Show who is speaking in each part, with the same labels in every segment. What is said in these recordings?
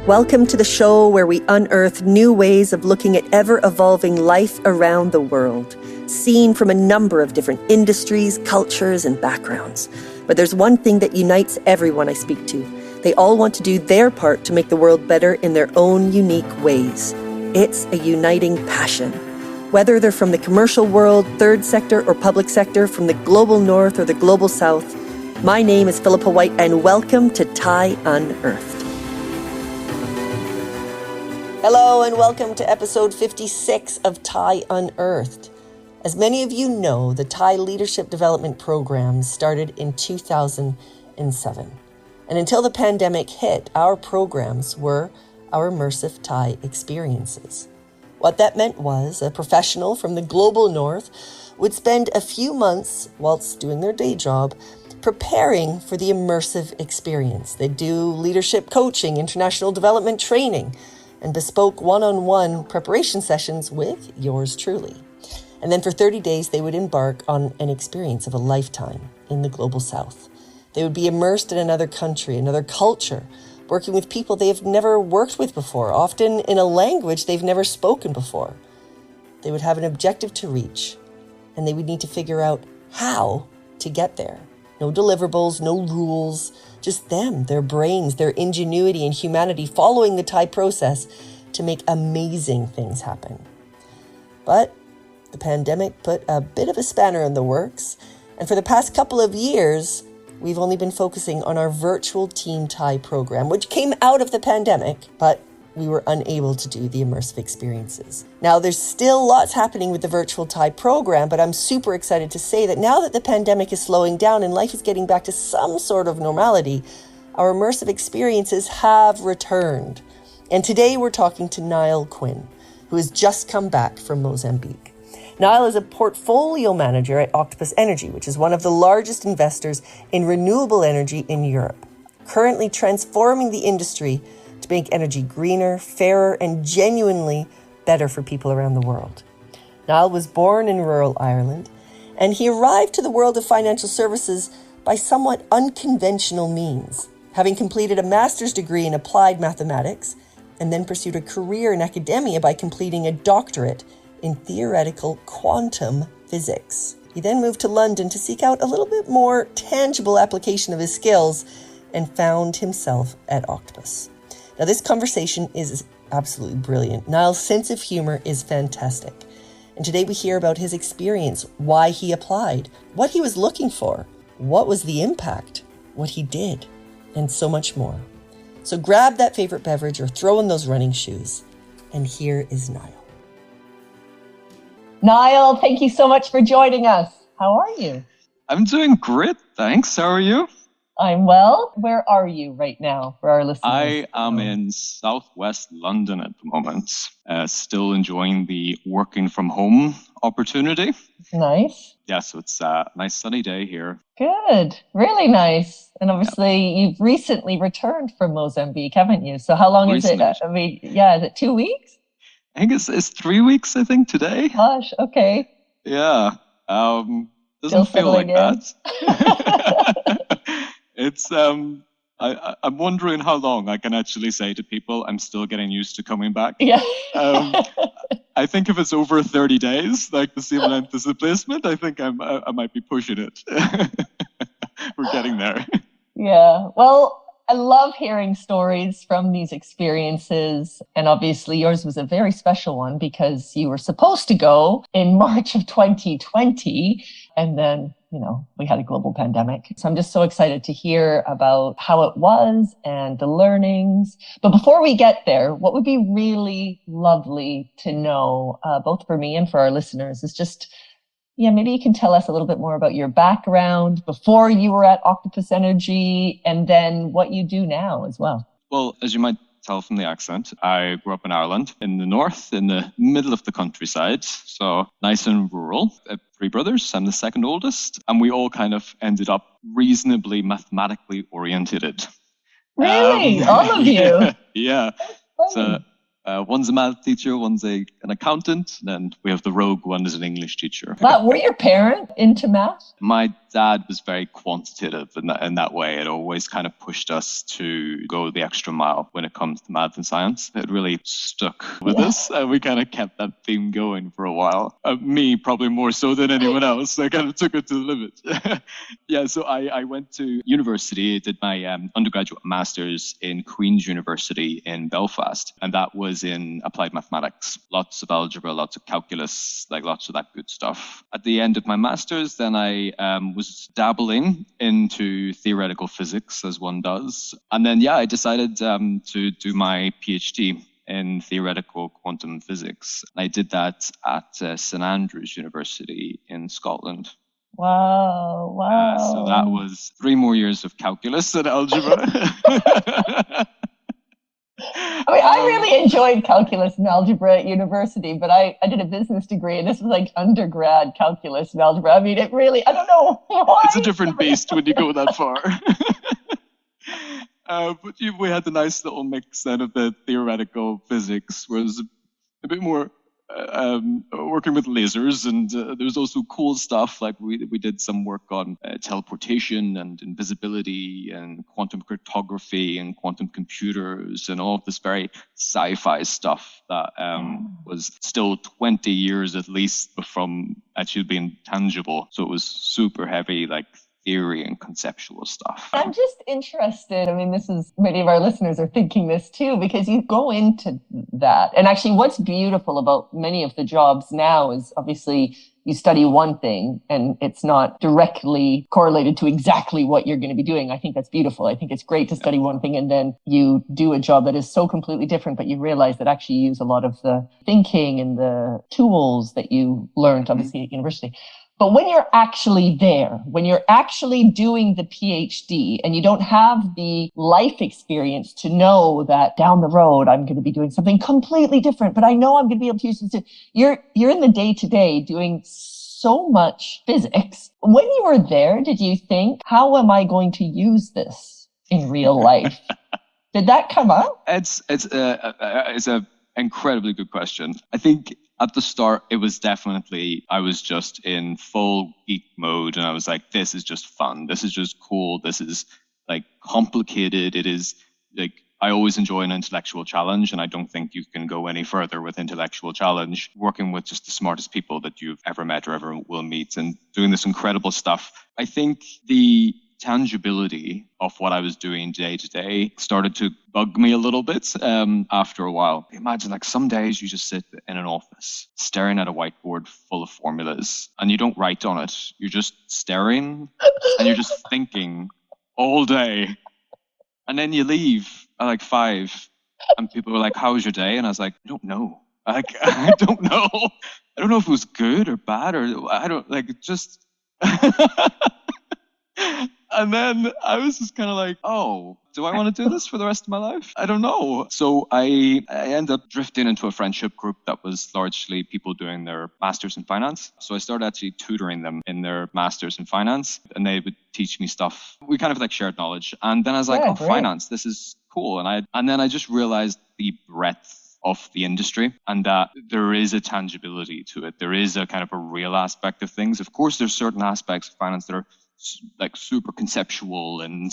Speaker 1: Welcome to the show where we unearth new ways of looking at ever-evolving life around the world, seen from a number of different industries, cultures, and backgrounds. But there's one thing that unites everyone I speak to. They all want to do their part to make the world better in their own unique ways. It's a uniting passion. Whether they're from the commercial world, third sector, or public sector, from the global north or the global south, my name is Philippa White, and welcome to TIE Unearthed. Hello and welcome to episode 56 of TIE Unearthed. As many of you know, the TIE Leadership Development Program started in 2007. And until the pandemic hit, our programs were our Immersive TIE experiences. What that meant was a professional from the global north would spend a few months whilst doing their day job preparing for the immersive experience. They'd do leadership coaching, international development training, and bespoke one-on-one preparation sessions with yours truly. And then for 30 days, they would embark on an experience of a lifetime in the global south. They would be immersed in another country, another culture, working with people they have never worked with before, often in a language they've never spoken before. They would have an objective to reach, and they would need to figure out how to get there. No deliverables, no rules, just them, their brains, their ingenuity and humanity following the TIE process to make amazing things happen. But the pandemic put a bit of a spanner in the works, and for the past couple of years, we've only been focusing on our virtual Team TIE program, which came out of the pandemic, but we were unable to do the immersive experiences. Now, there's still lots happening with the virtual TIE program, but I'm super excited to say that now that the pandemic is slowing down and life is getting back to some sort of normality, our immersive experiences have returned. And today we're talking to Niall Quinn, who has just come back from Mozambique. Niall is a portfolio manager at Octopus Energy, which is one of the largest investors in renewable energy in Europe, currently transforming the industry to make energy greener, fairer, and genuinely better for people around the world. Niall was born in rural Ireland, and he arrived to the world of financial services by somewhat unconventional means, having completed a master's degree in applied mathematics and then pursued a career in academia by completing a doctorate in theoretical quantum physics. He then moved to London to seek out a little bit more tangible application of his skills and found himself at Octopus. Now, this conversation is absolutely brilliant. Niall's sense of humor is fantastic. And today we hear about his experience, why he applied, what he was looking for, what was the impact, what he did, and so much more. So grab that favorite beverage or throw in those running shoes. And here is Niall. Niall, thank you so much for joining us. How are you?
Speaker 2: I'm doing great, thanks. How are you?
Speaker 1: I'm well. Where are you right now for our listeners?
Speaker 2: I am in southwest London at the moment, still enjoying the working from home opportunity.
Speaker 1: Nice.
Speaker 2: Yeah, so it's a nice sunny day here.
Speaker 1: Good. Really nice. And obviously you've recently returned from Mozambique, haven't you? So how long is it? I mean, is it 2 weeks?
Speaker 2: I think it's 3 weeks, I think, today.
Speaker 1: Gosh, okay.
Speaker 2: Yeah. Doesn't feel like that. It's I'm wondering how long I can actually say to people I'm still getting used to coming back.
Speaker 1: Yeah.
Speaker 2: I think if it's over 30 days, like the same length as the placement, I think I might be pushing it. We're getting there.
Speaker 1: Yeah. Well, I love hearing stories from these experiences. And obviously yours was a very special one because you were supposed to go in March of 2020. And then, we had a global pandemic. So I'm just so excited to hear about how it was and the learnings. But before we get there, what would be really lovely to know, both for me and for our listeners, is just, maybe you can tell us a little bit more about your background before you were at Octopus Energy and then what you do now as well.
Speaker 2: Well, as you might tell from the accent, I grew up in Ireland, in the north, in the middle of the countryside, so nice and rural. I have 3 brothers, I'm the second oldest, and we all kind of ended up reasonably mathematically oriented.
Speaker 1: Really? All of you?
Speaker 2: Yeah. So one's a math teacher, one's an accountant, and then we have the rogue one as an English teacher.
Speaker 1: Wow, were your parents into math?
Speaker 2: My dad was very quantitative in that way. It always kind of pushed us to go the extra mile when it comes to math and science. It really stuck with us. And we kind of kept that theme going for a while. Me, probably more so than anyone else. I kind of took it to the limit. Yeah, so I went to university, did my undergraduate master's in Queen's University in Belfast. And that was in applied mathematics. Lots of algebra, lots of calculus, like lots of that good stuff. At the end of my master's, then I was dabbling into theoretical physics, as one does. And then, I decided to do my PhD in theoretical quantum physics. I did that at St Andrews University in Scotland.
Speaker 3: Wow.
Speaker 2: So that was 3 more years of calculus and algebra.
Speaker 3: I really enjoyed calculus and algebra at university, but I did a business degree, and this was like undergrad calculus and algebra. I mean, it really, I don't know why.
Speaker 2: It's a different beast when you go that far. But we had the nice little mix then of the theoretical physics, where it was a bit more working with lasers, and there was also cool stuff like we did some work on teleportation and invisibility and quantum cryptography and quantum computers and all of this very sci-fi stuff that was still 20 years at least from actually being tangible. So it was super heavy, like theory and conceptual stuff.
Speaker 3: I'm just interested. I mean, this is, many of our listeners are thinking this too, because you go into that. And actually, what's beautiful about many of the jobs now is obviously you study one thing and it's not directly correlated to exactly what you're going to be doing. I think that's beautiful. I think it's great to study one thing and then you do a job that is so completely different, but you realize that actually you use a lot of the thinking and the tools that you learned obviously at university. But when you're actually there, when you're actually doing the PhD and you don't have the life experience to know that down the road, I'm going to be doing something completely different, but I know I'm going to be able to use this. You're in the day to day doing so much physics. When you were there, did you think, how am I going to use this in real life? Did that come up?
Speaker 2: It's a incredibly good question. I think at the start, it was definitely, I was just in full geek mode and I was like, this is just fun. This is just cool. This is like complicated. It is like, I always enjoy an intellectual challenge and I don't think you can go any further with intellectual challenge. Working with just the smartest people that you've ever met or ever will meet and doing this incredible stuff. I think the tangibility of what I was doing day to day started to bug me a little bit after a while. Imagine like some days you just sit in an office staring at a whiteboard full of formulas and you don't write on it. You're just staring and you're just thinking all day. And then you leave at like 5 and people were like, how was your day? And I was like, I don't know. I don't know. I don't know if it was good or bad or I don't like just... And then I was just kind of like, oh, do I want to do this for the rest of my life? I don't know. So I ended up drifting into a friendship group that was largely people doing their masters in finance. So I started actually tutoring them in their masters in finance and they would teach me stuff. We kind of like shared knowledge. And then I was like, oh, great. Finance, this is cool. And then I just realized the breadth of the industry and that there is a tangibility to it. There is a kind of a real aspect of things. Of course, there's certain aspects of finance that are like super conceptual and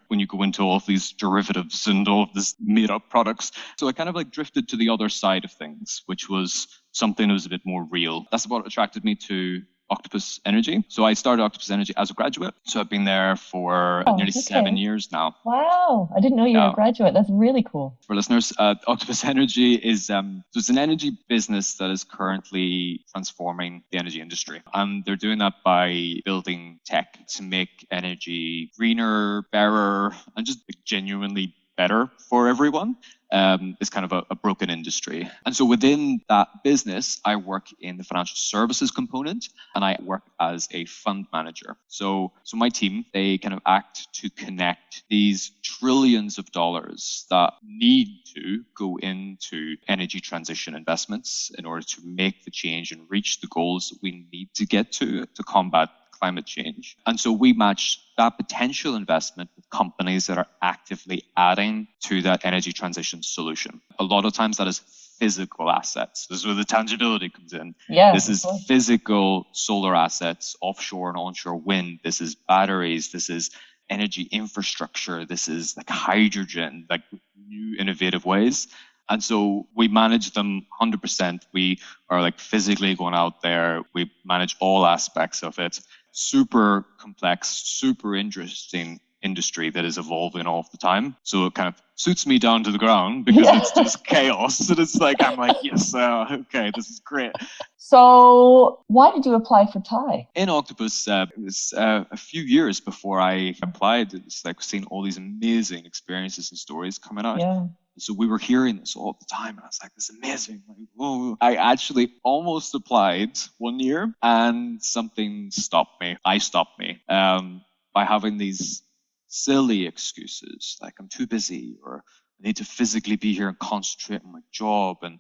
Speaker 2: when you go into all of these derivatives and all of these made up products. So I kind of like drifted to the other side of things, which was something that was a bit more real. That's what attracted me to Octopus Energy. So I started Octopus Energy as a graduate. So I've been there for nearly 7 years now.
Speaker 3: Wow. I didn't know you were a graduate. That's really cool.
Speaker 2: For listeners, Octopus Energy is it's an energy business that is currently transforming the energy industry. And they're doing that by building tech to make energy greener, fairer, and just genuinely better for everyone. It's kind of a broken industry. And so within that business, I work in the financial services component and I work as a fund manager. So my team, they kind of act to connect these trillions of dollars that need to go into energy transition investments in order to make the change and reach the goals that we need to get to combat climate change. And so we match that potential investment with companies that are actively adding to that energy transition solution. A lot of times that is physical assets. This is where the tangibility comes in.
Speaker 3: Yeah,
Speaker 2: this is physical solar assets, offshore and onshore wind. This is batteries. This is energy infrastructure. This is like hydrogen, like new innovative ways. And so we manage them 100%. We are like physically going out there. We manage all aspects of it. Super complex, super interesting industry that is evolving all the time. So it kind of suits me down to the ground because it's just chaos. And it's like, I'm like, yes, okay, this is great.
Speaker 3: So why did you apply for TIE?
Speaker 2: In Octopus, it was a few years before I applied. It's like seeing all these amazing experiences and stories coming out.
Speaker 3: Yeah.
Speaker 2: So we were hearing this all the time, and I was like, this is amazing. Like, whoa. I actually almost applied one year, and something stopped me. By having these silly excuses, like I'm too busy, or I need to physically be here and concentrate on my job, and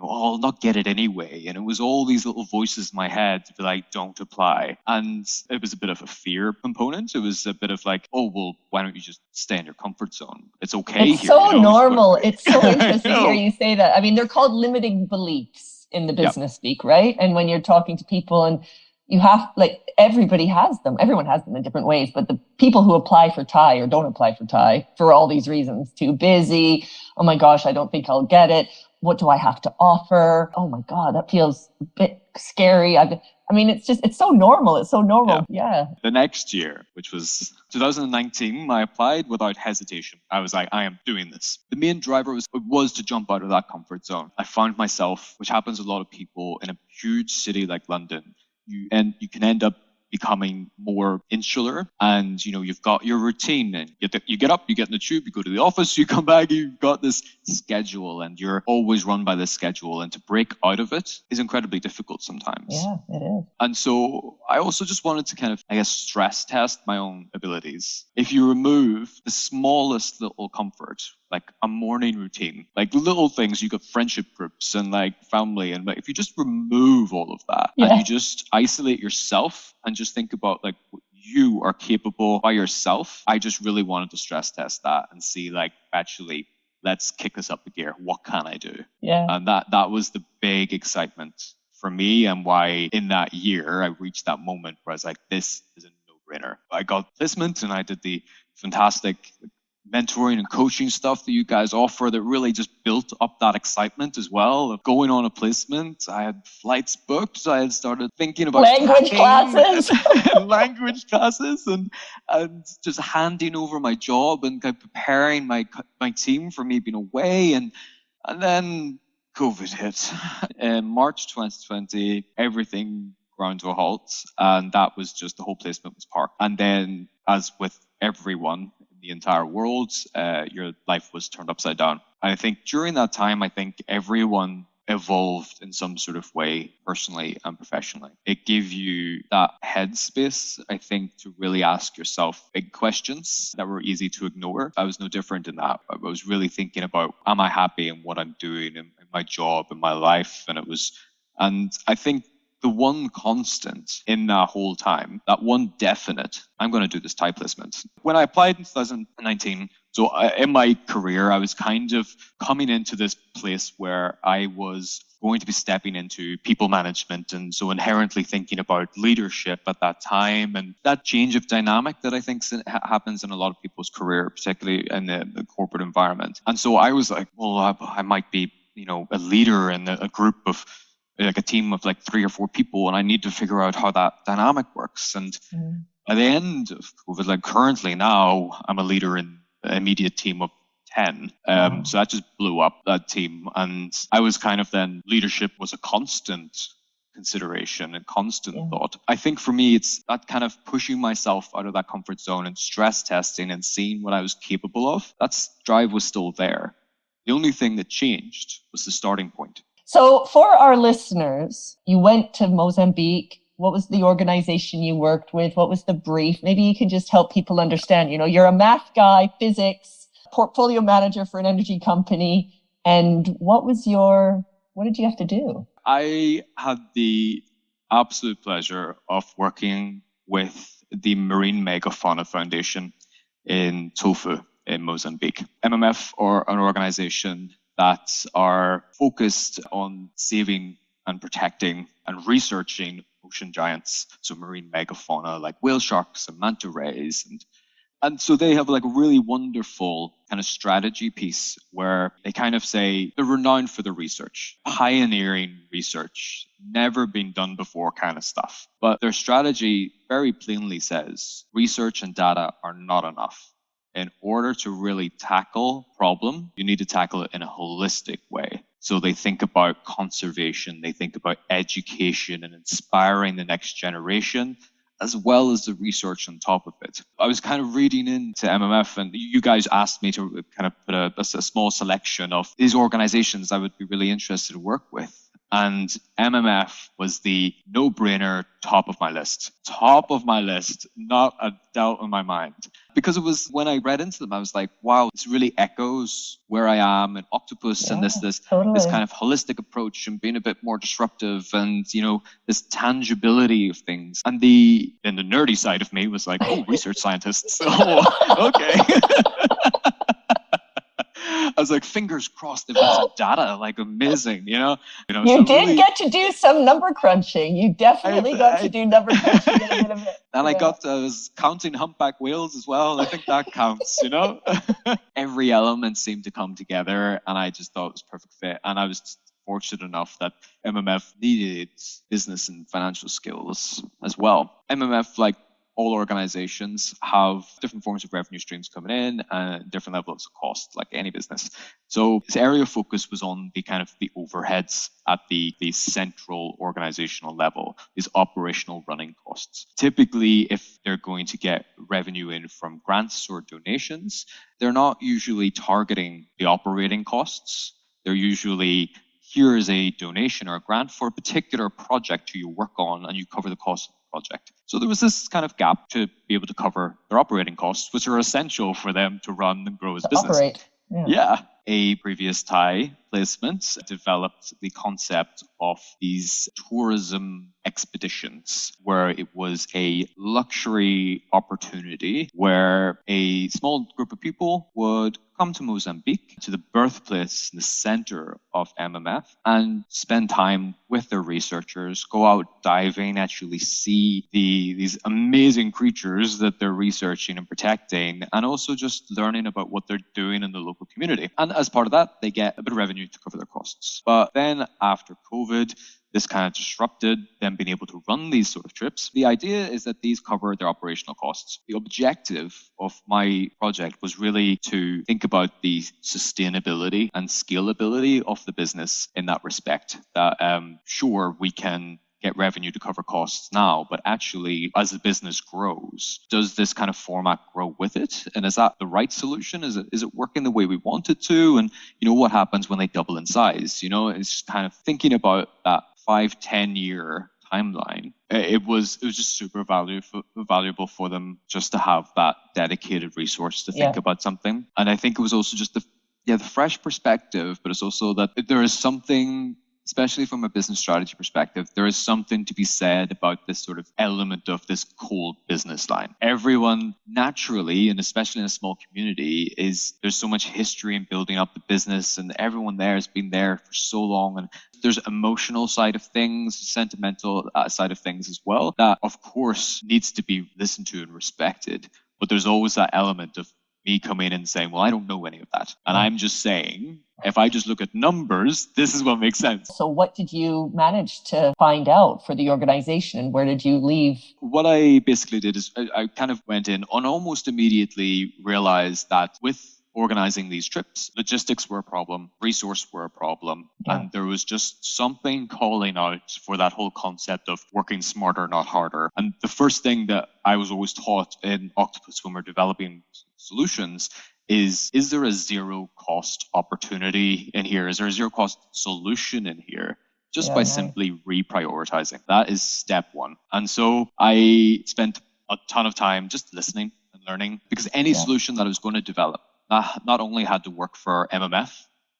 Speaker 2: I'll not get it anyway. And it was all these little voices in my head to be like, don't apply. And it was a bit of a fear component. It was a bit of like, oh, well, why don't you just stay in your comfort zone? It's okay
Speaker 3: it's
Speaker 2: here.
Speaker 3: So normal. It's so interesting to hear you say that. I mean, they're called limiting beliefs in the business speak, right? And when you're talking to people, and you have, like, everybody has them. Everyone has them in different ways. But the people who apply for TIE or don't apply for TIE for all these reasons, too busy, oh my gosh, I don't think I'll get it. What do I have to offer? Oh my God, that feels a bit scary. I mean, it's so normal. It's so normal. Yeah.
Speaker 2: The next year, which was 2019, I applied without hesitation. I was like, I am doing this. The main driver was to jump out of that comfort zone. I found myself, which happens to a lot of people in a huge city like London, you can end up becoming more insular, and you've got your routine, and you get up, you get in the tube, you go to the office, you come back, you've got this schedule, and you're always run by this schedule, and to break out of it is incredibly difficult sometimes.
Speaker 3: Yeah, it is.
Speaker 2: And so I also just wanted to kind of, I guess, stress test my own abilities. If you remove the smallest little comfort, like a morning routine, like little things, you got friendship groups and like family, and if you just remove all of that and you just isolate yourself and just think about like what you are capable by yourself, I just really wanted to stress test that and see, like, actually, let's kick this up a gear. What can I do?
Speaker 3: Yeah.
Speaker 2: And that was the big excitement for me, and why in that year I reached that moment where I was like, this is a no-brainer. I got placement, and I did the fantastic mentoring and coaching stuff that you guys offer that really just built up that excitement as well of going on a placement. I had flights booked. I had started thinking about
Speaker 3: language classes
Speaker 2: and just handing over my job and kind of preparing my team for me being away. And then COVID hit. In March 2020, everything ground to a halt, and that was just, the whole placement was parked. And then, as with everyone in the entire world, your life was turned upside down. And I think during that time, everyone evolved in some sort of way, personally and professionally. It gave you that headspace, I think, to really ask yourself big questions that were easy to ignore. I was no different in that. I was really thinking about, am I happy in what I'm doing in my job, in my life? And I think the one constant in that whole time, that one definite, I'm going to do this TIE placement. When I applied in 2019, so in my career, I was kind of coming into this place where I was going to be stepping into people management, and so inherently thinking about leadership at that time, and that change of dynamic that I think happens in a lot of people's career, particularly in the corporate environment. And so I was like, well, I might be, a leader in a group of, like a team of like 3 or 4 people, and I need to figure out how that dynamic works. And by the end of COVID, like currently now, I'm a leader in an immediate team of 10. So that just blew up, that team. And I was kind of, then leadership was a constant consideration and constant thought. I think for me, it's that kind of pushing myself out of that comfort zone and stress testing and seeing what I was capable of. That drive was still there. The only thing that changed was the starting point.
Speaker 3: So for our listeners, you went to Mozambique. What was the organization you worked with? What was the brief? Maybe you can just help people understand, you're a math guy, physics, portfolio manager for an energy company. And what did you have to do?
Speaker 2: I had the absolute pleasure of working with the Marine Megafauna Foundation in Tofu in Mozambique. MMF are an organization that are focused on saving and protecting and researching ocean giants, so marine megafauna like whale sharks and manta rays. And so they have like a really wonderful kind of strategy piece where they kind of say they're renowned for their research, pioneering research, never been done before kind of stuff. But their strategy very plainly says research and data are not enough. In order to really tackle a problem, you need to tackle it in a holistic way. So they think about conservation, they think about education and inspiring the next generation, as well as the research on top of it. I was kind of reading into MMF, and you guys asked me to kind of put a small selection of these organizations I would be really interested to work with. And MMF was the no-brainer top of my list. Top of my list, not a doubt in my mind. Because it was, when I read into them, I was like, wow, this really echoes where I am in Octopus, and this kind of holistic approach and being a bit more disruptive and, you know, this tangibility of things. And the nerdy side of me was like, oh, research scientists. Oh, okay. I was like, fingers crossed, they've got some data, like amazing, you know.
Speaker 3: You
Speaker 2: so
Speaker 3: did
Speaker 2: really,
Speaker 3: get to do some number crunching. You definitely got to do number crunching in a bit of it.
Speaker 2: And I was counting humpback whales as well. I think that counts, you know. Every element seemed to come together, and I just thought it was a perfect fit. And I was fortunate enough that MMF needed business and financial skills as well. MMF, like all organizations, have different forms of revenue streams coming in and different levels of cost, like any business. So this area of focus was on the kind of the overheads at the central organizational level, these operational running costs. Typically, if they're going to get revenue in from grants or donations, they're not usually targeting the operating costs. They're usually, here is a donation or a grant for a particular project you work on, and you cover the cost of the project. So there was this kind of gap to be able to cover their operating costs, which are essential for them to run and grow as a business.
Speaker 3: Operate.
Speaker 2: Yeah. A previous TIE placement developed the concept of these tourism expeditions, where it was a luxury opportunity where a small group of people would come to Mozambique, to the birthplace, the center of MMF, and spend time with their researchers, go out diving, actually see these amazing creatures that they're researching and protecting, and also just learning about what they're doing in the local community. And as part of that, they get a bit of revenue to cover their costs. But then after COVID, this kind of disrupted them being able to run these sort of trips. The idea is that these cover their operational costs. The objective of my project was really to think about the sustainability and scalability of the business in that respect. That sure, we can get revenue to cover costs now, but actually, as the business grows, does this kind of format grow with it? And is that the right solution? Is it working the way we want it to? And you know, what happens when they double in size? You know, it's kind of thinking about that 5-10 year timeline. It was just super valuable for them just to have that dedicated resource to think about something. And I think it was also just the fresh perspective, but it's also that there is something, especially from a business strategy perspective, there is something to be said about this sort of element of this cold business line. Everyone naturally, and especially in a small community, there's so much history in building up the business, and everyone there has been there for so long. And there's emotional side of things, sentimental side of things as well, that of course needs to be listened to and respected. But there's always that element of me coming in and saying, well, I don't know any of that. And I'm just saying, if I just look at numbers, this is what makes sense.
Speaker 3: So what did you manage to find out for the organization, and where did you leave? What
Speaker 2: I basically did is I kind of went in and almost immediately realized that with organizing these trips, logistics were a problem, resource were a problem, and there was just something calling out for that whole concept of working smarter, not harder. And the first thing that I was always taught in Octopus when we're developing solutions is there a zero cost opportunity in here? Is there a zero cost solution in here? Just by simply reprioritizing. That is step one. And so I spent a ton of time just listening and learning, because any solution that I was going to develop not only had to work for MMF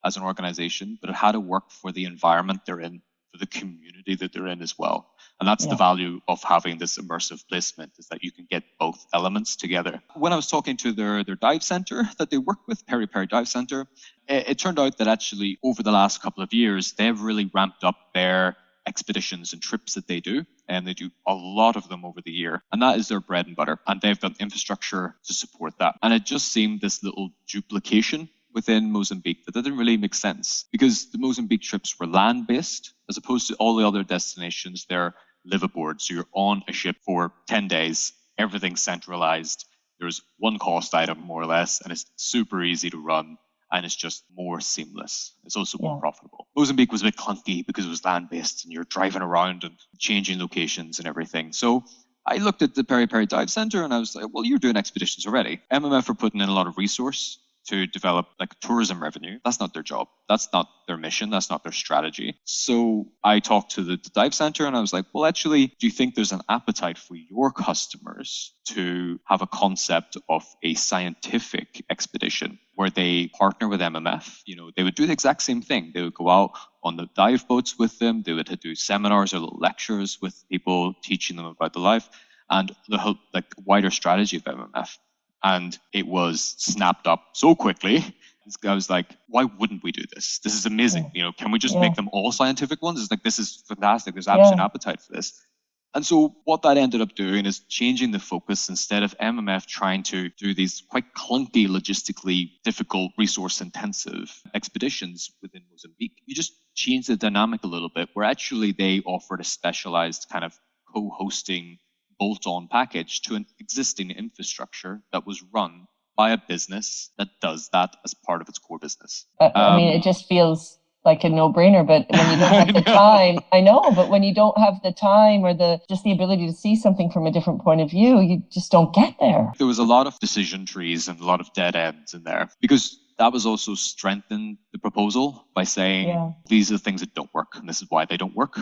Speaker 2: as an organization, but it had to work for the environment they're in. for the community that they're in as well. And that's the
Speaker 3: Yeah.
Speaker 2: value of having this immersive placement, is that you can get both elements together. When I was talking to their dive center that they work with, Peri Peri Dive Center, it turned out that actually over the last couple of years, they've really ramped up their expeditions and trips that they do. And they do a lot of them over the year. And that is their bread and butter. And they've got infrastructure to support that. And it just seemed this little duplication within Mozambique that didn't really make sense, because the Mozambique trips were land-based as opposed to all the other destinations. They're live aboard. So you're on a ship for 10 days, everything's centralized. There's one cost item more or less, and it's super easy to run, and it's just more seamless. It's also more profitable. Mozambique was a bit clunky because it was land-based and you're driving around and changing locations and everything. So I looked at the Peri Peri Dive Center and I was like, well, you're doing expeditions already. MMF are putting in a lot of resource to develop like tourism revenue. That's not their job. That's not their mission. That's not their strategy. So I talked to the dive center and I was like, well, actually, do you think there's an appetite for your customers to have a concept of a scientific expedition where they partner with MMF? You know, they would do the exact same thing. They would go out on the dive boats with them. They would do seminars or little lectures with people, teaching them about the life and the whole like wider strategy of MMF. And it was snapped up so quickly. I was like, why wouldn't we do this? This is amazing. You know, can we just make them all scientific ones? It's like, this is fantastic. There's absolute appetite for this. And so what that ended up doing is changing the focus. Instead of MMF trying to do these quite clunky, logistically difficult, resource-intensive expeditions within Mozambique, you just change the dynamic a little bit, where actually they offered a specialized kind of co-hosting bolt-on package to an existing infrastructure that was run by a business that does that as part of its core business.
Speaker 3: I mean, it just feels like a no-brainer, but when you don't have the time, I know, but when you don't have the time or the ability to see something from a different point of view, you just don't get there.
Speaker 2: There was a lot of decision trees and a lot of dead ends in there, because that was also strengthened the proposal by saying, these are the things that don't work and this is why they don't work.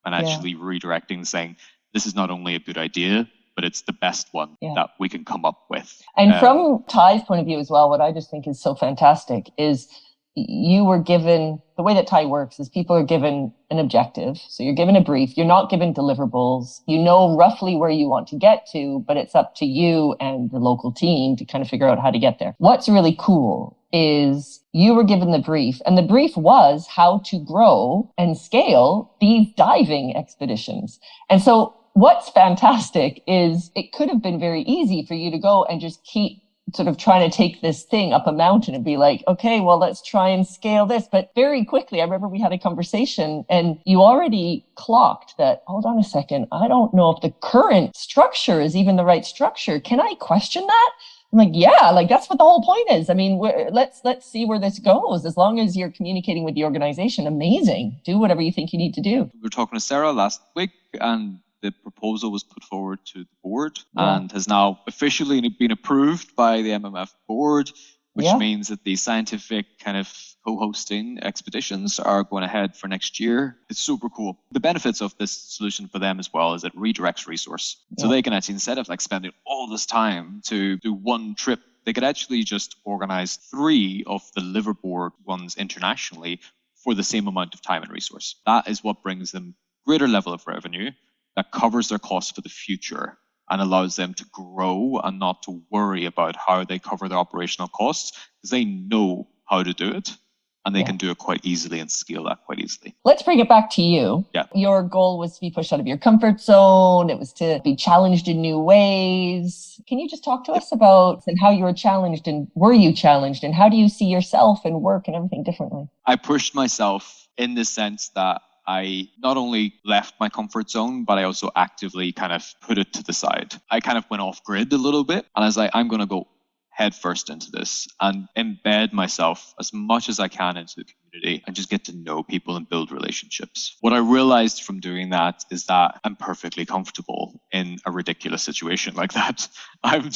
Speaker 2: And actually redirecting and saying, this is not only a good idea, but it's the best one that we can come up with.
Speaker 3: And from TIE's point of view as well, what I just think is so fantastic is you were given, the way that TIE works is people are given an objective. So you're given a brief. You're not given deliverables. You know roughly where you want to get to, but it's up to you and the local team to kind of figure out how to get there. What's really cool is you were given the brief, and the brief was how to grow and scale these diving expeditions. And so what's fantastic is it could have been very easy for you to go and just keep sort of trying to take this thing up a mountain and be like, okay, well, let's try and scale this. But very quickly, I remember we had a conversation and you already clocked that, hold on a second, I don't know if the current structure is even the right structure. Can I question that? I'm like, yeah, like that's what the whole point is. I mean, let's see where this goes. As long as you're communicating with the organization, amazing. Do whatever you think you need to do.
Speaker 2: We were talking to Sarah last week and the proposal was put forward to the board and has now officially been approved by the MMF board, which means that the scientific kind of co-hosting expeditions are going ahead for next year. It's super cool. The benefits of this solution for them as well is it redirects resource. So they can actually, instead of like spending all this time to do one trip, they could actually just organize 3 of the liveaboard ones internationally for the same amount of time and resource. That is what brings them greater level of revenue that covers their costs for the future and allows them to grow and not to worry about how they cover their operational costs, because they know how to do it and they can do it quite easily and scale that quite easily.
Speaker 3: Let's bring it back to you.
Speaker 2: Yeah.
Speaker 3: Your goal was to be pushed out of your comfort zone. It was to be challenged in new ways. Can you just talk to us about and how you were challenged, and were you challenged, and how do you see yourself and work and everything differently?
Speaker 2: I pushed myself in the sense that I not only left my comfort zone, but I also actively kind of put it to the side. I kind of went off grid a little bit, and I was like, I'm going to go head first into this and embed myself as much as I can into the community and just get to know people and build relationships. What I realized from doing that is that I'm perfectly comfortable in a ridiculous situation like that. I'm,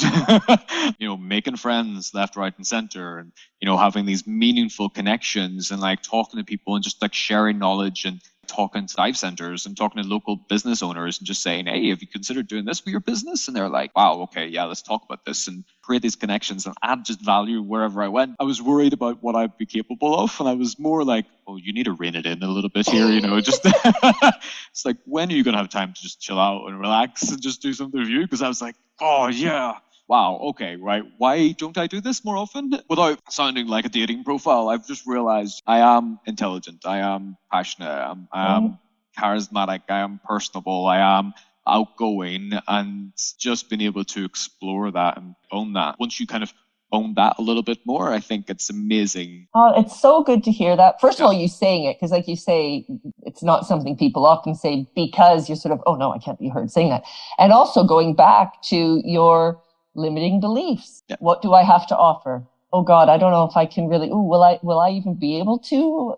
Speaker 2: making friends left, right, and center, and, having these meaningful connections and like talking to people and just like sharing knowledge and talking to dive centers and talking to local business owners and just saying, hey, have you considered doing this for your business? And they're like, wow, okay, yeah, let's talk about this and create these connections and add just value wherever I went. I was worried about what I'd be capable of. And I was more like, oh, you need to rein it in a little bit here, just it's like, when are you going to have time to just chill out and relax and just do something with you? Because I was like, oh, yeah. Wow, okay, right. Why don't I do this more often? Without sounding like a dating profile, I've just realized I am intelligent, I am passionate, I am charismatic, I am personable, I am outgoing, and just being able to explore that and own that. Once you kind of own that a little bit more, I think it's amazing.
Speaker 3: Oh, it's so good to hear that. First of all, you saying it, because like you say, it's not something people often say because you're sort of, oh no, I can't be heard saying that. And also going back to your limiting beliefs. Yeah. What do I have to offer? Oh God, I don't know if I can really, will I even be able to,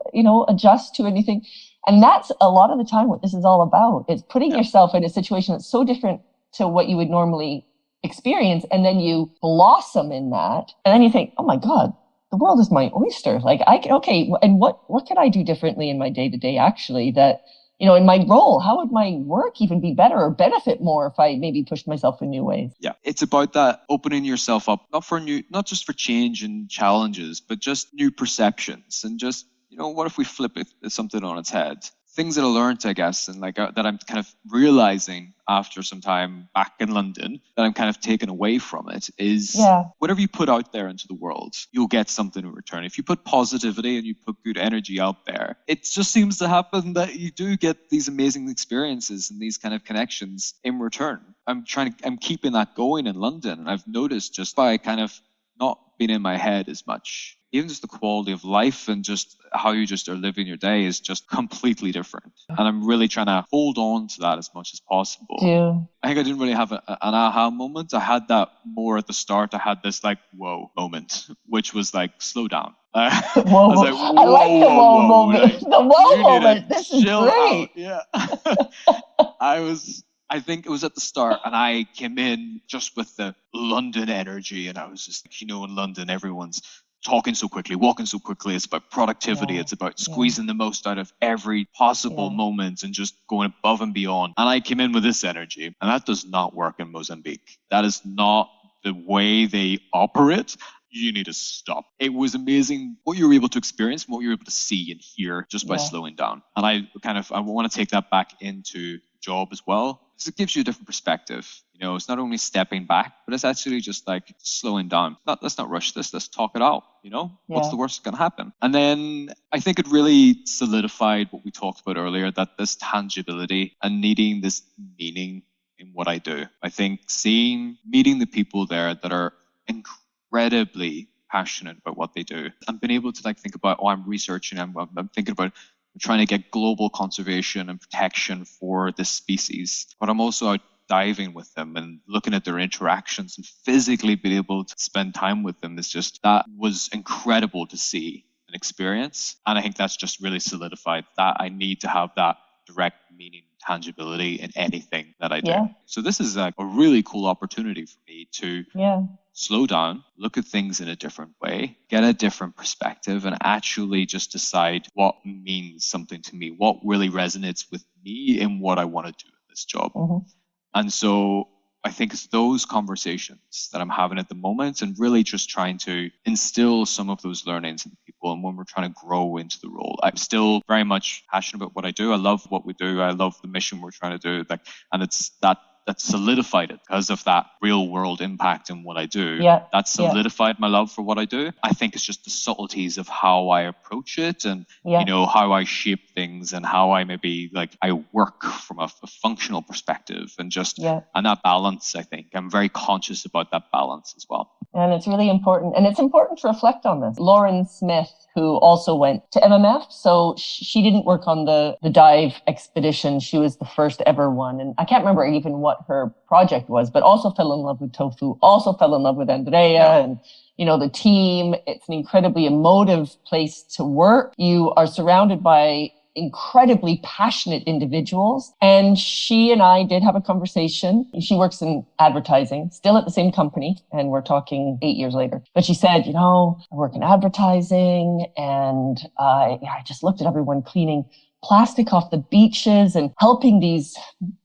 Speaker 3: adjust to anything? And that's a lot of the time what this is all about. It's putting yourself in a situation that's so different to what you would normally experience. And then you blossom in that. And then you think, oh my God, the world is my oyster. Like and what could I do differently in my day to day actually that, in my role, how would my work even be better or benefit more if I maybe pushed myself in new ways?
Speaker 2: Yeah, it's about that opening yourself up, not just for change and challenges, but just new perceptions and just, what if we flip something on its head? Things that I learned, I guess, and that I'm kind of realizing after some time back in London that I'm kind of taken away from it is whatever you put out there into the world, you'll get something in return. If you put positivity and you put good energy out there, it just seems to happen that you do get these amazing experiences and these kind of connections in return. I'm keeping that going in London, and I've noticed just by kind of not being in my head as much, even just the quality of life and just how you just are living your day is just completely different. And I'm really trying to hold on to that as much as possible.
Speaker 3: Yeah.
Speaker 2: I think I didn't really have an aha moment. I had that more at the start. I had this whoa moment, which was slow down.
Speaker 3: Whoa. I was like, I like the whoa moment. The whoa moment. This is great.
Speaker 2: Out. Yeah. I think it was at the start, and I came in just with the London energy, and I was just, in London, everyone's talking so quickly, walking so quickly. It's about productivity. It's about squeezing the most out of every possible moment and just going above and beyond. And I came in with this energy, and that does not work in Mozambique. That is not the way they operate. You need to stop. It was amazing what you were able to experience and what you were able to see and hear just by slowing down. And I want to take that back into job as well. Because it gives you a different perspective. It's not only stepping back, but it's actually just slowing down. Let's not rush this. Let's talk it out. What's the worst that's going to happen? And then I think it really solidified what we talked about earlier, that this tangibility and needing this meaning in what I do. I think meeting the people there that are incredibly passionate about what they do and being able to think about, I'm researching, I'm thinking about trying to get global conservation and protection for this species, but I'm also out diving with them and looking at their interactions and physically being able to spend time with them that was incredible to see and experience. And I think that's just really solidified that I need to have that direct meaning, tangibility in anything that I do. Yeah. So this is a really cool opportunity for me to slow down, look at things in a different way, get a different perspective, and actually just decide what means something to me, what really resonates with me and what I want to do in this job. Mm-hmm. And so I think it's those conversations that I'm having at the moment and really just trying to instill some of those learnings in people. And when we're trying to grow into the role, I'm still very much passionate about what I do. I love what we do. I love the mission we're trying to do. And it's that solidified it because of that real world impact in what I do. Yeah. That solidified my love for what I do. I think it's just the subtleties of how I approach it and, how I shape things and how I maybe I work from a functional perspective and and that balance, I think. I'm very conscious about that balance as well.
Speaker 3: And it's really important. And it's important to reflect on this. Lauren Smith, who also went to MMF. So she didn't work on the dive expedition. She was the first ever one. And I can't remember even what her project was, but also fell in love with tofu, also fell in love with Andrea and, the team. It's an incredibly emotive place to work. You are surrounded by incredibly passionate individuals. And she and I did have a conversation. She works in advertising, still at the same company. And we're talking 8 years later. But she said, I work in advertising and I just looked at everyone cleaning plastic off the beaches and helping these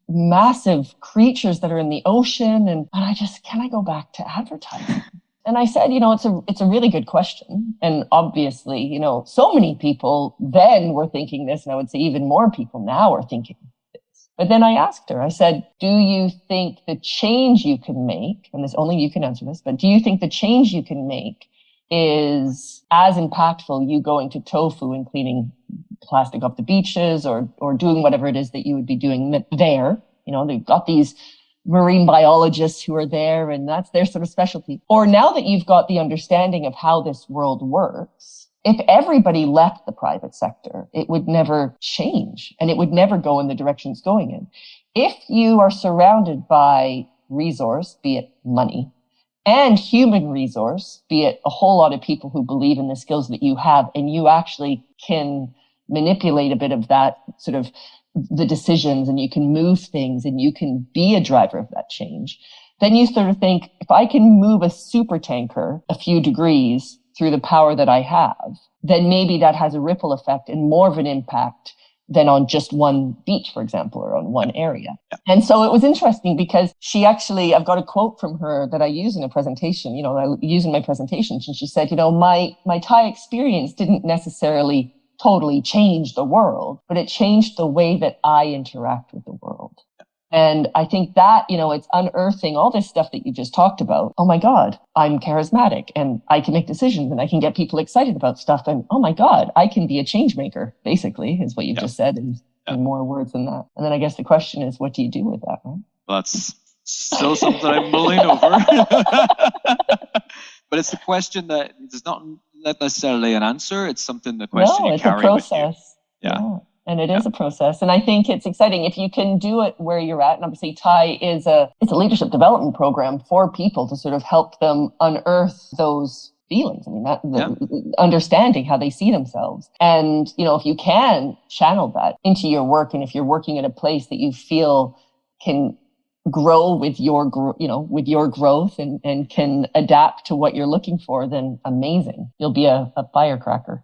Speaker 3: massive creatures that are in the ocean. And I just, can I go back to advertising? And I said, it's a really good question. And obviously, so many people then were thinking this, and I would say even more people now are thinking this. But then I asked her, I said, do you think the change you can make, and only you can answer this, but do you think the change you can make is as impactful, you going to tofu and cleaning plastic off the beaches or doing whatever it is that you would be doing there? They've got these marine biologists who are there, and that's their sort of specialty. Or now that you've got the understanding of how this world works, if everybody left the private sector, it would never change and it would never go in the direction it's going in. If you are surrounded by resource, be it money, and human resource, be it a whole lot of people who believe in the skills that you have, and you actually can manipulate a bit of that sort of the decisions, and you can move things, and you can be a driver of that change, then you sort of think, if I can move a super tanker a few degrees through the power that I have, then maybe that has a ripple effect and more of an impact than on just one beach, for example, or on one area. Yeah. And so it was interesting because I've got a quote from her that I use in a presentation, I use in my presentations. And she said, my Thai experience didn't necessarily totally change the world, but it changed the way that I interact with the world. And I think that, it's unearthing all this stuff that you just talked about. Oh my God, I'm charismatic and I can make decisions and I can get people excited about stuff. And oh my God, I can be a change maker, basically, is what you've just said in more words than that. And then I guess the question is, what do you do with that, right?
Speaker 2: Well, that's still something I'm mulling over. But it's the question that does not necessarily an answer. It's something, the question you carry with you.
Speaker 3: Yeah. And it is a process. And I think it's exciting if you can do it where you're at. And obviously TIE it's a leadership development program for people to sort of help them unearth those feelings. I mean, understanding how they see themselves. And, if you can channel that into your work, and if you're working at a place that you feel can grow with your growth and can adapt to what you're looking for, then amazing. You'll be a firecracker.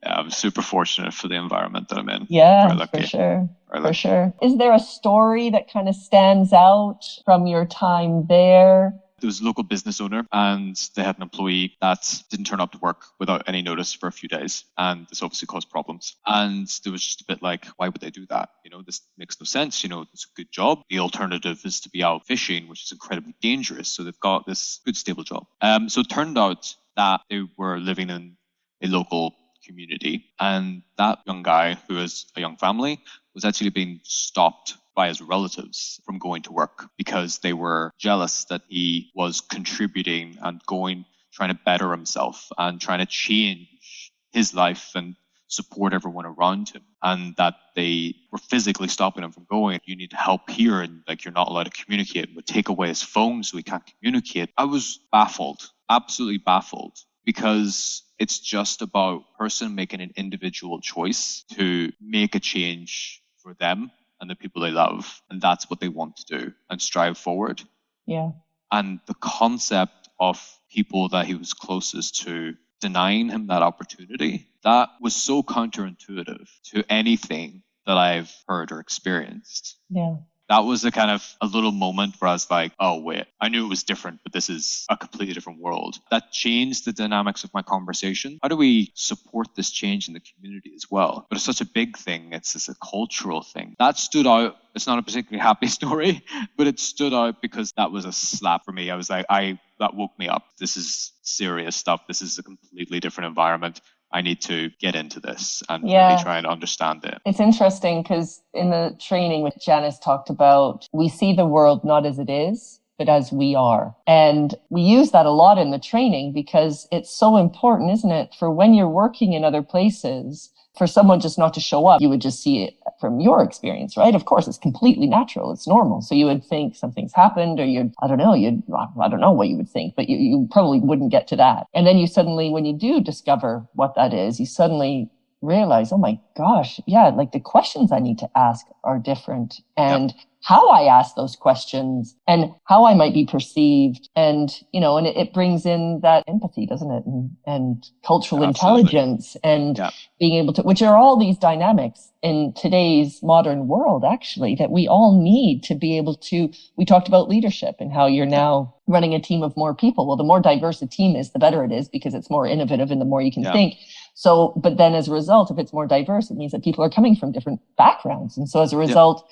Speaker 2: I'm super fortunate for the environment that I'm in.
Speaker 3: Yeah, for sure. For sure. Is there a story that kind of stands out from your time there?
Speaker 2: There was a local business owner and they had an employee that didn't turn up to work without any notice for a few days. And this obviously caused problems. And there was just a bit like, why would they do that? This makes no sense. It's a good job. The alternative is to be out fishing, which is incredibly dangerous. So they've got this good, stable job. So it turned out that they were living in a local community. And that young guy, who is a young family, was actually being stopped by his relatives from going to work because they were jealous that he was contributing and trying to better himself and trying to change his life and support everyone around him, and that they were physically stopping him from going. You need help here, and you're not allowed to communicate. Would take away his phone so he can't communicate. I was baffled, absolutely baffled, because it's just about a person making an individual choice to make a change for them and the people they love. And that's what they want to do and strive forward.
Speaker 3: Yeah.
Speaker 2: And the concept of people that he was closest to denying him that opportunity, that was so counterintuitive to anything that I've heard or experienced.
Speaker 3: Yeah.
Speaker 2: That was a little moment where I was like, oh, wait, I knew it was different, but this is a completely different world. That changed the dynamics of my conversation. How do we support this change in the community as well? But it's such a big thing. It's a cultural thing. That stood out. It's not a particularly happy story, but it stood out because that was a slap for me. I was like, that woke me up. This is serious stuff. This is a completely different environment. I need to get into this and really try and understand it.
Speaker 3: It's interesting because in the training which Janice talked about, we see the world not as it is, but as we are. And we use that a lot in the training because it's so important, isn't it? For when you're working in other places, for someone just not to show up, you would just see it from your experience, right? Of course, it's completely natural. It's normal. So you would think something's happened, or I don't know what you would think, but you probably wouldn't get to that. And then you suddenly, when you do discover what that is, you suddenly realize, oh my gosh, the questions I need to ask are different. And how I ask those questions and how I might be perceived. And, and it brings in that empathy, doesn't it? And cultural intelligence and being able to, which are all these dynamics in today's modern world, actually, that we all need to be able to. We talked about leadership and how you're now running a team of more people. Well, the more diverse a team is, the better it is, because it's more innovative and the more you can think. So, but then as a result, if it's more diverse, it means that people are coming from different backgrounds. And so as a result,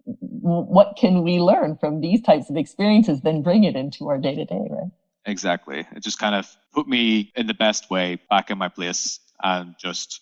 Speaker 3: what can we learn from these types of experiences, then bring it into our day-to-day, right? Exactly. It just kind of put me in the best way back in my place. And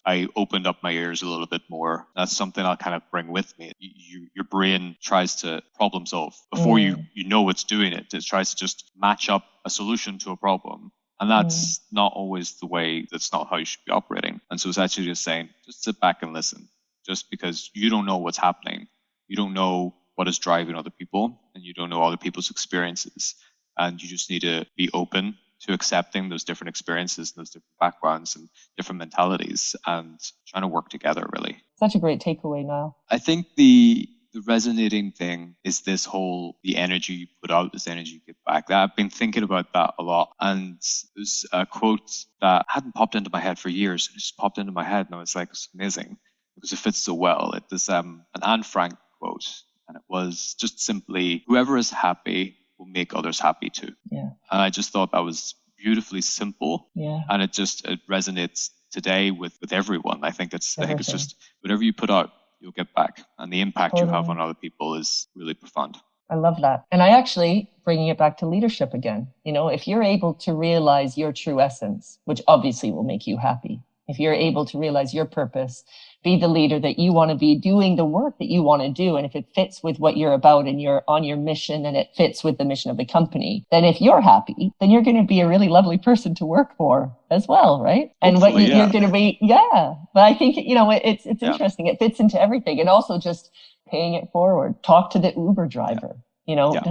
Speaker 3: I opened up my ears a little bit more. That's something I'll kind of bring with me. Your brain tries to problem solve before you know it's doing it. It tries to just match up a solution to a problem. And that's not always the way, that's not how you should be operating. And so it's actually just saying, just sit back and listen. Just because you don't know what's happening. You don't know what is driving other people, and you don't know other people's experiences. And you just need to be open to accepting those different experiences, those different backgrounds and different mentalities, and trying to work together, really. Such a great takeaway, Niall. I think the resonating thing is this whole, the energy you put out, this energy you get back. I've been thinking about that a lot. And there's a quote that hadn't popped into my head for years. It just popped into my head, and I was like, it's amazing because it fits so well. It was an Anne Frank quote, and it was just simply, whoever is happy will make others happy too. Yeah. And I just thought that was beautifully simple. Yeah. And it resonates today with everyone. I think it's just whatever you put out, you'll get back. And the impact you have on other people is really profound. I love that. And I actually, bringing it back to leadership again, if you're able to realize your true essence, which obviously will make you happy, if you're able to realize your purpose, be the leader that you want to be, doing the work that you want to do, and if it fits with what you're about and you're on your mission and it fits with the mission of the company, then if you're happy, then you're going to be a really lovely person to work for as well, right? And hopefully, you're going to be, But I think, it's interesting. It fits into everything. And also just paying it forward. Talk to the Uber driver.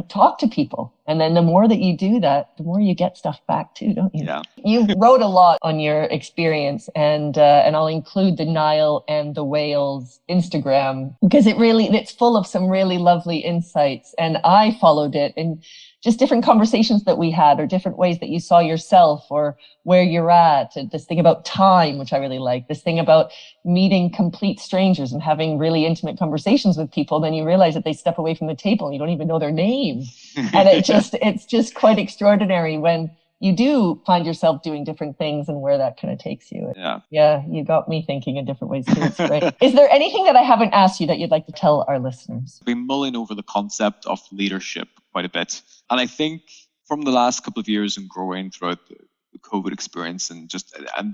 Speaker 3: Talk to people. And then the more that you do that, the more you get stuff back too, don't you? Yeah. You wrote a lot on your experience, and I'll include the Niall and the Whales Instagram, because it's full of some really lovely insights. And I followed it, and just different conversations that we had, or different ways that you saw yourself or where you're at. And this thing about time, which I really like, this thing about meeting complete strangers and having really intimate conversations with people. Then you realize that they step away from the table and you don't even know their name. And it's just quite extraordinary when you do find yourself doing different things and where that kind of takes you. Yeah, you got me thinking in different ways too. It's great. Is there anything that I haven't asked you that you'd like to tell our listeners? I've been mulling over the concept of leadership quite a bit. And I think from the last couple of years and growing throughout the COVID experience and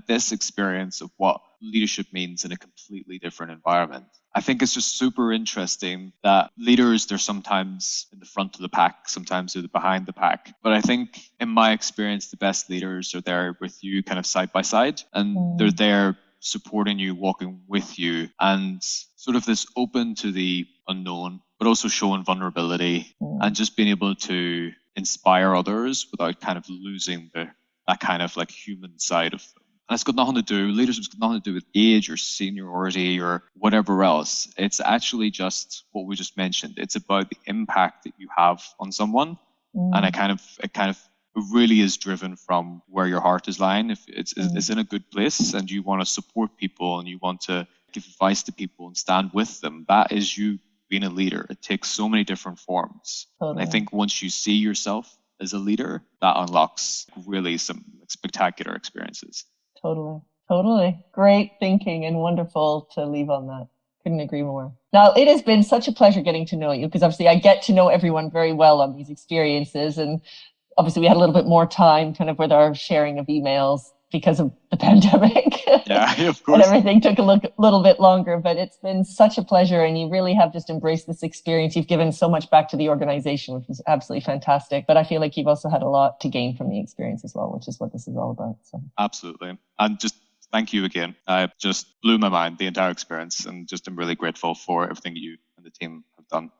Speaker 3: this experience of what leadership means in a completely different environment, I think it's just super interesting that leaders, they're sometimes in the front of the pack, sometimes they're behind the pack. But I think in my experience, the best leaders are there with you kind of side by side, and they're there supporting you, walking with you, and sort of this open to the unknown, but also showing vulnerability and just being able to inspire others without kind of losing that kind of like human side of them. And it's got nothing to do, leadership's got nothing to do with age or seniority or whatever else. It's actually just what we just mentioned. It's about the impact that you have on someone. And it kind of really is driven from where your heart is lying. If it's in a good place and you want to support people and you want to give advice to people and stand with them, that is you being a leader. It takes so many different forms. Totally. And I think once you see yourself as a leader, that unlocks really some spectacular experiences. Totally. Great thinking and wonderful to leave on that. Couldn't agree more. Now, it has been such a pleasure getting to know you, because obviously I get to know everyone very well on these experiences. And obviously we had a little bit more time kind of with our sharing of emails because of the pandemic. Yeah, of course. And everything took a little bit longer, but it's been such a pleasure. And you really have just embraced this experience. You've given so much back to the organization, which was absolutely fantastic. But I feel like you've also had a lot to gain from the experience as well, which is what this is all about. So. Absolutely. And just thank you again. It just blew my mind, the entire experience. And just I'm really grateful for everything you and the team have done.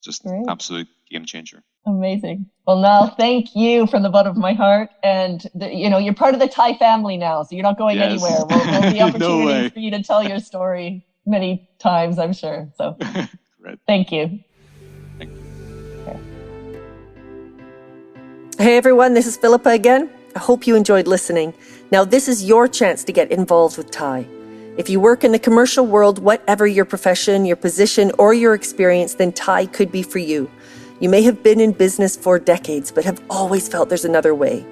Speaker 3: Just an absolute game changer. Amazing. Well, Niall, thank you from the bottom of my heart. And, you're part of the TIE family now, so you're not going anywhere. We'll be opportunities for you to tell your story many times, I'm sure. So Great. Thank you.
Speaker 1: Hey everyone, this is Philippa again. I hope you enjoyed listening. Now this is your chance to get involved with TIE. If you work in the commercial world, whatever your profession, your position, or your experience, then TIE could be for you. You may have been in business for decades, but have always felt there's another way.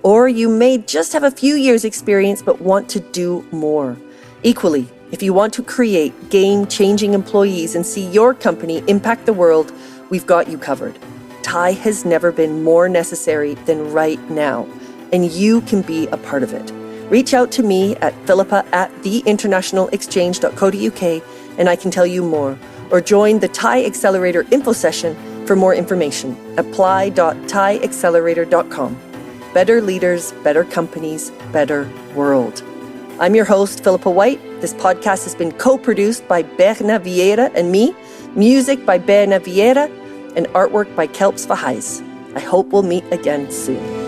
Speaker 1: Or you may just have a few years experience, but want to do more. Equally, if you want to create game-changing employees and see your company impact the world, we've got you covered. TIE has never been more necessary than right now, and you can be a part of it. Reach out to me at philippa@theinternationalexchange.co.uk and I can tell you more. Or join the TIE Accelerator info session for more information. apply.tieaccelerator.com. Better leaders, better companies, better world. I'm your host, Philippa White. This podcast has been co-produced by Berna Vieira and me, music by Berna Vieira, and artwork by Kelps Vahais. I hope we'll meet again soon.